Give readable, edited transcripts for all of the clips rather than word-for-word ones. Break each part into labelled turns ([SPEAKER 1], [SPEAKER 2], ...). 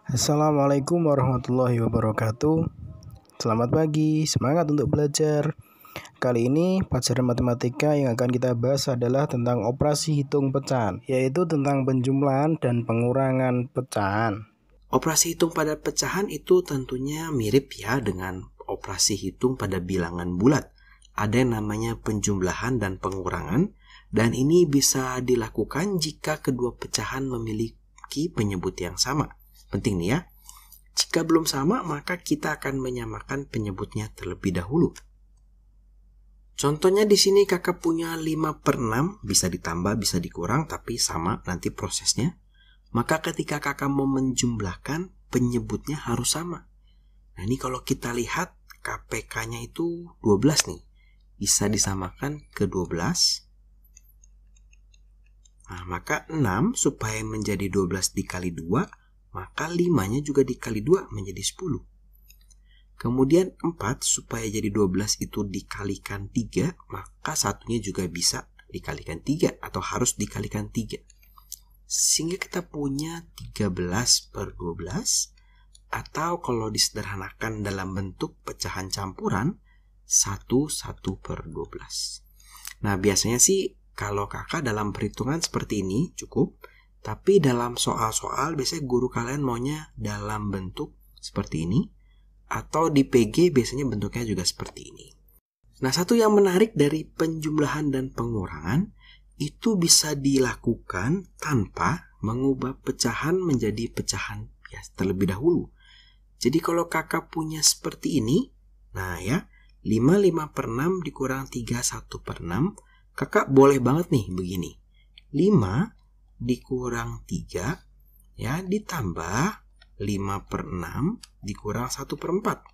[SPEAKER 1] Assalamualaikum warahmatullahi wabarakatuh. Selamat pagi, semangat untuk belajar. Kali ini pelajaran matematika yang akan kita bahas adalah tentang operasi hitung pecahan, yaitu tentang penjumlahan dan pengurangan pecahan.
[SPEAKER 2] Operasi hitung pada pecahan itu tentunya mirip ya dengan operasi hitung pada bilangan bulat. Ada yang namanya penjumlahan dan pengurangan, dan ini bisa dilakukan jika kedua pecahan memiliki penyebut yang sama. Penting nih ya. Jika belum sama, maka kita akan menyamakan penyebutnya terlebih dahulu. Contohnya di sini kakak punya 5/6, bisa ditambah, bisa dikurang, tapi sama nanti prosesnya. Maka ketika kakak mau menjumlahkan, penyebutnya harus sama. Nah ini kalau kita lihat KPK-nya itu 12 nih. Bisa disamakan ke 12. Nah maka 6 supaya menjadi 12 dikali 2, maka 5-nya juga dikali 2 menjadi 10. Kemudian 4 supaya jadi 12 itu dikalikan 3, maka satunya juga bisa dikalikan 3 atau harus dikalikan 3. Sehingga kita punya 13/12, atau kalau disederhanakan dalam bentuk pecahan campuran 1/12. Nah biasanya sih kalau kakak dalam perhitungan seperti ini cukup. Tapi dalam soal-soal biasanya guru kalian maunya dalam bentuk seperti ini, atau di PG biasanya bentuknya juga seperti ini. Nah satu yang menarik dari penjumlahan dan pengurangan itu bisa dilakukan tanpa mengubah pecahan menjadi pecahan ya terlebih dahulu. Jadi kalau kakak punya seperti ini, nah ya 5/6 dikurang 3 1/6, kakak boleh banget nih begini. 5 dikurang 3 ya ditambah 5/6 dikurang 1/4.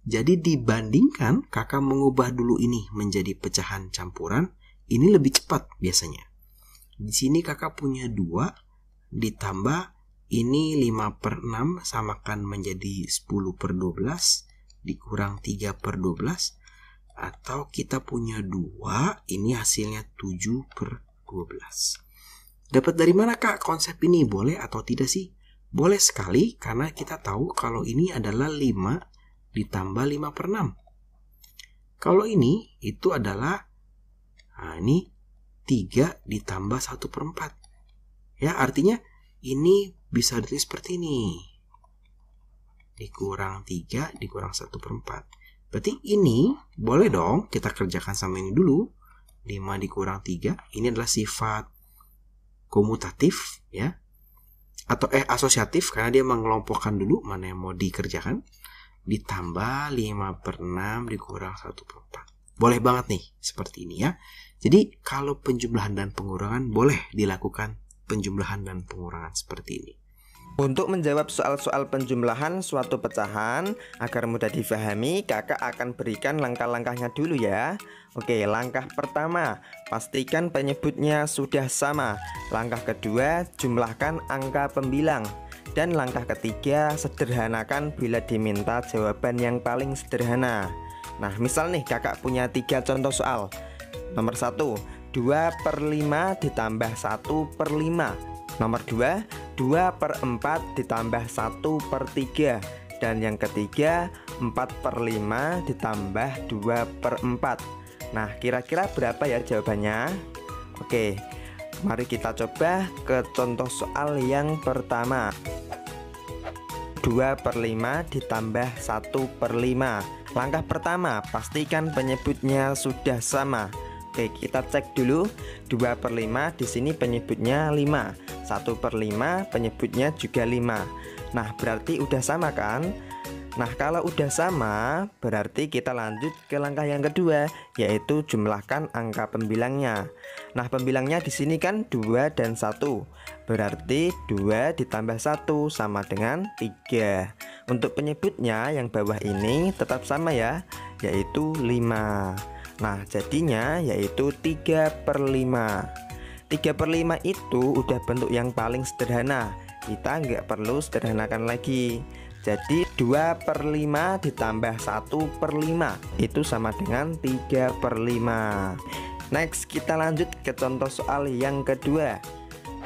[SPEAKER 2] Jadi dibandingkan kakak mengubah dulu ini menjadi pecahan campuran, ini lebih cepat biasanya. Di sini kakak punya 2 ditambah ini 5/6 samakan menjadi 10/12 dikurang 3/12, atau kita punya 2 ini hasilnya 7/12. Dapat dari mana kak konsep ini? Boleh atau tidak sih? Boleh sekali karena kita tahu kalau ini adalah 5 ditambah 5/6. Kalau ini itu adalah ini 3 ditambah 1/4. Ya artinya ini bisa ditulis seperti ini. Dikurang 3 dikurang 1/4. Berarti ini boleh dong kita kerjakan sama ini dulu. 5 dikurang 3 ini adalah sifat komutatif ya, atau asosiatif karena dia mengelompokkan dulu mana yang mau dikerjakan, ditambah 5/6 dikurang 1/4. Boleh banget nih seperti ini ya. Jadi kalau penjumlahan dan pengurangan boleh dilakukan penjumlahan dan pengurangan seperti ini.
[SPEAKER 3] Untuk menjawab soal-soal penjumlahan suatu pecahan agar mudah difahami, kakak akan berikan langkah-langkahnya dulu ya. Oke, langkah pertama, pastikan penyebutnya sudah sama. Langkah kedua, jumlahkan angka pembilang. Dan langkah ketiga, sederhanakan bila diminta jawaban yang paling sederhana. Nah, misal nih kakak punya 3 contoh soal. Nomor 1, 2/5 ditambah 1/5. Nomor 2, 2/4 ditambah 1/3. Dan yang ketiga, 4/5 ditambah 2/4. Nah, kira-kira berapa ya jawabannya? Oke, mari kita coba ke contoh soal yang pertama. 2/5 ditambah 1/5. Langkah pertama, pastikan penyebutnya sudah sama. Oke, kita cek dulu. 2/5 di sini penyebutnya 5. 1/5 penyebutnya juga 5. Nah, berarti udah sama kan? Nah, kalau udah sama, berarti kita lanjut ke langkah yang kedua, yaitu jumlahkan angka pembilangnya. Nah, pembilangnya di sini kan 2 dan 1. Berarti 2 ditambah 1 sama dengan 3. Untuk penyebutnya yang bawah ini tetap sama ya, yaitu 5. Nah, jadinya yaitu 3/5. 3/5 itu udah bentuk yang paling sederhana. Kita nggak perlu sederhanakan lagi. Jadi 2/5 ditambah 1/5 itu sama dengan 3/5. Next, kita lanjut ke contoh soal yang kedua.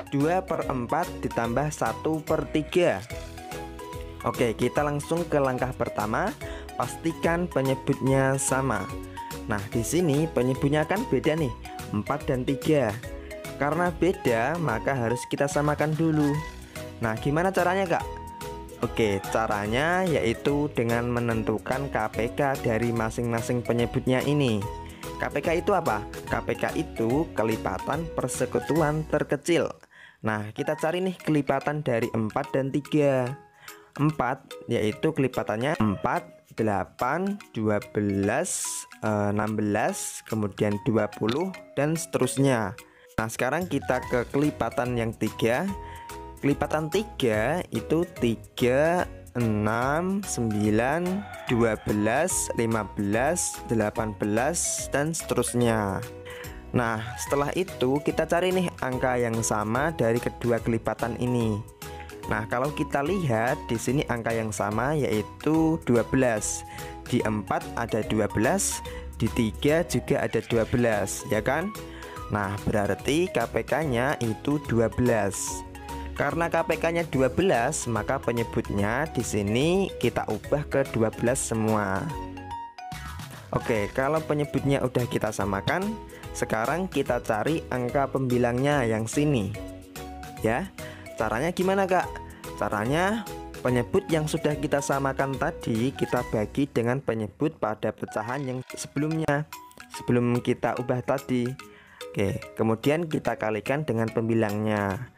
[SPEAKER 3] 2/4 ditambah 1/3. Oke, kita langsung ke langkah pertama. Pastikan penyebutnya sama. Nah, di sini penyebutnya kan beda nih, 4 dan 3. Karena beda, maka harus kita samakan dulu. Nah, gimana caranya, Kak? Oke, caranya yaitu dengan menentukan KPK dari masing-masing penyebutnya ini. KPK itu apa? KPK itu kelipatan persekutuan terkecil. Nah, kita cari nih kelipatan dari 4 dan 3. 4 yaitu kelipatannya 4, 8, 12, 16, kemudian 20 dan seterusnya. Nah, sekarang kita ke kelipatan yang 3. Kelipatan 3 itu 3, 6, 9, 12, 15, 18 dan seterusnya. Nah, setelah itu kita cari nih angka yang sama dari kedua kelipatan ini. Nah, kalau kita lihat di sini angka yang sama yaitu 12. Di 4 ada 12, di 3 juga ada 12, ya kan? Nah, berarti KPK-nya itu 12. Karena KPK-nya 12, maka penyebutnya di sini kita ubah ke 12 semua. Oke, kalau penyebutnya udah kita samakan, sekarang kita cari angka pembilangnya yang sini. Ya, caranya gimana, Kak? Caranya penyebut yang sudah kita samakan tadi kita bagi dengan penyebut pada pecahan yang sebelumnya, sebelum kita ubah tadi. Oke, kemudian kita kalikan dengan pembilangnya.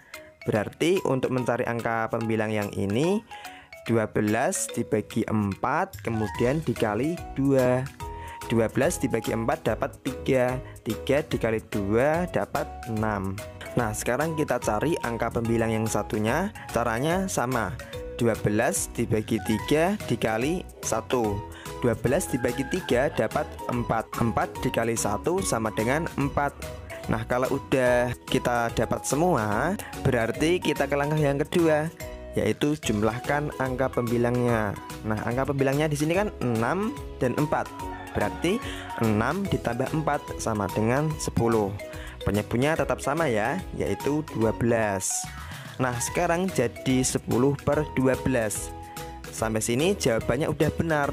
[SPEAKER 3] Berarti untuk mencari angka pembilang yang ini 12 dibagi 4 kemudian dikali 2. 12 dibagi 4 dapat 3. 3 dikali 2 dapat 6. Nah, sekarang kita cari angka pembilang yang satunya. Caranya sama. 12 dibagi 3 dikali 1. 12 dibagi 3 dapat 4. 4 dikali 1 sama dengan 4. Nah, kalau udah kita dapat semua, berarti kita ke langkah yang kedua, yaitu jumlahkan angka pembilangnya. Nah, angka pembilangnya di sini kan 6 dan 4. Berarti 6 ditambah 4 sama dengan 10. Penyebutnya tetap sama ya, yaitu 12. Nah, sekarang jadi 10/12. Sampai sini jawabannya udah benar.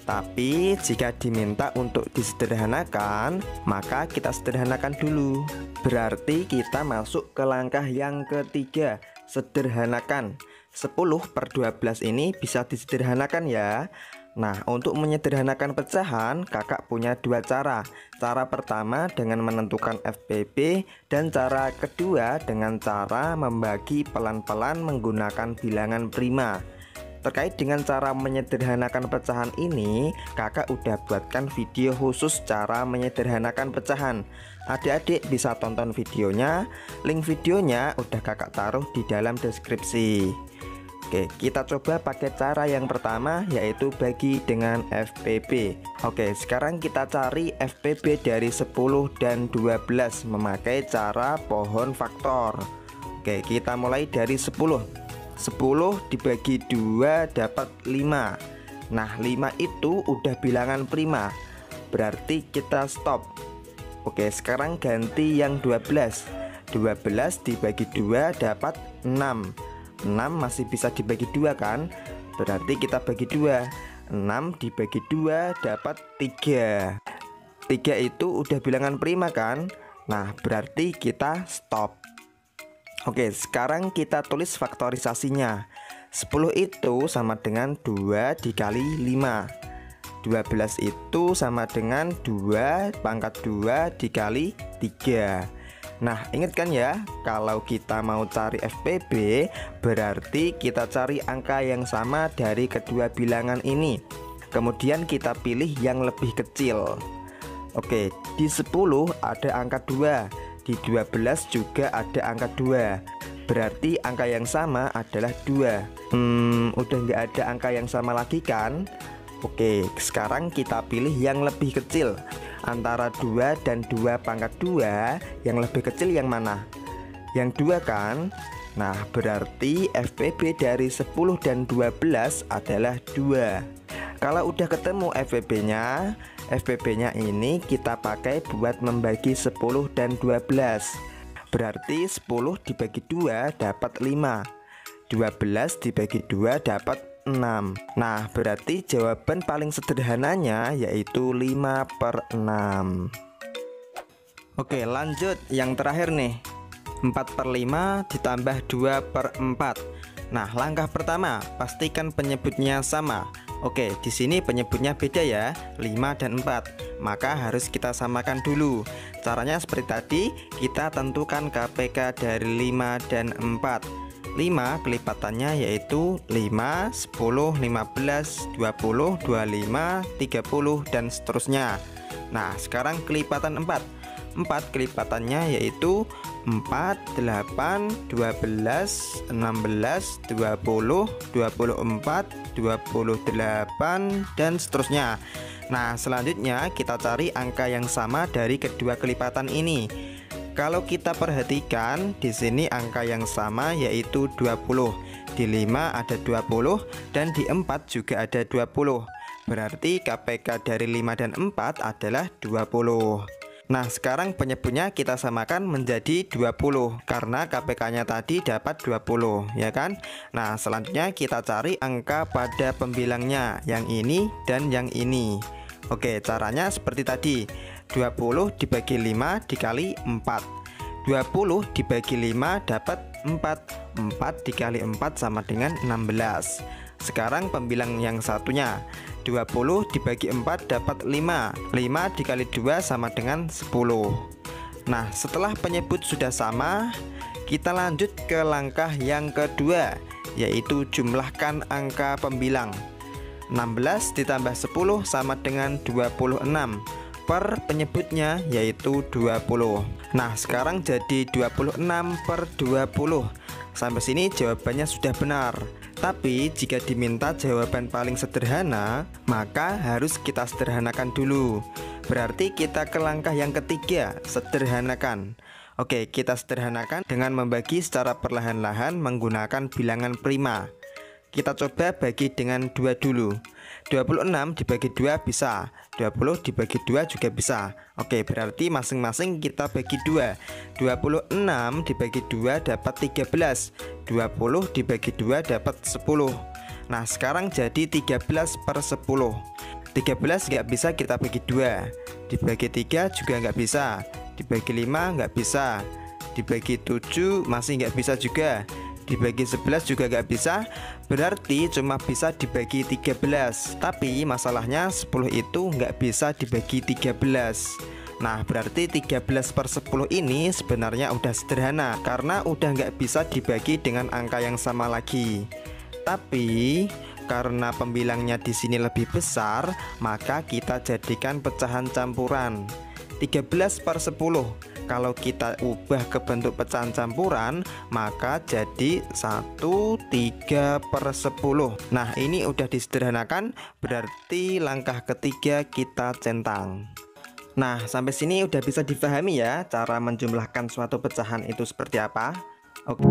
[SPEAKER 3] Tapi jika diminta untuk disederhanakan, maka kita sederhanakan dulu. Berarti kita masuk ke langkah yang ketiga, sederhanakan. 10/12 ini bisa disederhanakan ya. Nah, untuk menyederhanakan pecahan, kakak punya dua cara. Cara pertama dengan menentukan FPB, dan cara kedua dengan cara membagi pelan-pelan menggunakan bilangan prima. Terkait dengan cara menyederhanakan pecahan ini, kakak udah buatkan video khusus cara menyederhanakan pecahan. Adik-adik bisa tonton videonya, link videonya udah kakak taruh di dalam deskripsi. Oke, kita coba pakai cara yang pertama, yaitu bagi dengan FPB. Oke, sekarang kita cari FPB dari 10 dan 12 memakai cara pohon faktor. Oke, kita mulai dari 10. 10 dibagi 2 dapat 5. Nah, 5 itu udah bilangan prima, berarti kita stop. Oke, sekarang ganti yang 12. 12 dibagi 2 dapat 6. 6 masih bisa dibagi 2 kan? Berarti kita bagi 2. 6 dibagi 2 dapat 3. 3 itu udah bilangan prima kan? Nah, berarti kita stop. Oke, sekarang kita tulis faktorisasinya. 10 itu sama dengan 2 dikali 5. 12 itu sama dengan 2 pangkat 2 dikali 3. Nah, ingat kan ya, kalau kita mau cari FPB, berarti kita cari angka yang sama dari kedua bilangan ini. Kemudian kita pilih yang lebih kecil. Oke, di 10 ada angka 2. Di 12 juga ada angka 2. Berarti angka yang sama adalah 2. Udah nggak ada angka yang sama lagi kan? Oke, sekarang kita pilih yang lebih kecil. Antara 2 dan 2 pangkat 2, yang lebih kecil yang mana? Yang 2 kan? Nah, berarti FPB dari 10 dan 12 adalah 2. Kalau udah ketemu FPB-nya ini kita pakai buat membagi 10 dan 12. Berarti 10 dibagi 2 dapat 5. 12 dibagi 2 dapat 6. Nah, berarti jawaban paling sederhananya yaitu 5/6. Oke, lanjut yang terakhir nih. 4/5 ditambah 2/4. Nah, langkah pertama, pastikan penyebutnya sama. Oke, di sini penyebutnya beda ya, 5 dan 4. Maka harus kita samakan dulu. Caranya seperti tadi, kita tentukan KPK dari 5 dan 4. 5 kelipatannya yaitu 5, 10, 15, 20, 25, 30 dan seterusnya. Nah, sekarang kelipatan 4. 4 kelipatannya yaitu 4, 8, 12, 16, 20, 24, 28 dan seterusnya. Nah, selanjutnya kita cari angka yang sama dari kedua kelipatan ini. Kalau kita perhatikan di sini angka yang sama yaitu 20. Di 5 ada 20 dan di 4 juga ada 20. Berarti KPK dari 5 dan 4 adalah 20. Nah, sekarang penyebutnya kita samakan menjadi 20 karena KPK-nya tadi dapat 20, ya kan? Nah, selanjutnya kita cari angka pada pembilangnya, yang ini dan yang ini. Oke, caranya seperti tadi. 20 dibagi 5 dikali 4. 20 dibagi 5 dapat 4. 4 dikali 4 sama dengan 16. Sekarang pembilang yang satunya. 20 dibagi 4 dapat 5. 5 dikali 2 sama dengan 10. Nah, setelah penyebut sudah sama, kita lanjut ke langkah yang kedua, yaitu jumlahkan angka pembilang. 16 ditambah 10 sama dengan 26. Per penyebutnya yaitu 20. Nah, sekarang jadi 26/20. Sampai sini jawabannya sudah benar. Tapi jika diminta jawaban paling sederhana, maka harus kita sederhanakan dulu. Berarti kita ke langkah yang ketiga, sederhanakan. Oke, kita sederhanakan dengan membagi secara perlahan-lahan menggunakan bilangan prima. Kita coba bagi dengan 2 dulu. 26 dibagi 2 bisa, 20 dibagi 2 juga bisa. Oke, berarti masing-masing kita bagi 2. 26 dibagi 2 dapat 13. 20 dibagi 2 dapat 10. Nah, sekarang jadi 13/10. 13 nggak bisa kita bagi 2. Dibagi 3 juga nggak bisa. Dibagi 5 nggak bisa. Dibagi 7 masih nggak bisa juga. Dibagi 11 juga nggak bisa. Berarti cuma bisa dibagi 13. Tapi masalahnya 10 itu nggak bisa dibagi 13. Nah, berarti 13/10 ini sebenarnya udah sederhana karena udah nggak bisa dibagi dengan angka yang sama lagi. Tapi karena pembilangnya di sini lebih besar, maka kita jadikan pecahan campuran. 13/10 kalau kita ubah ke bentuk pecahan campuran, maka jadi 1/3/10. Nah, ini udah disederhanakan, berarti langkah ketiga kita centang. Nah, sampai sini udah bisa dipahami ya cara menjumlahkan suatu pecahan itu seperti apa. Oke.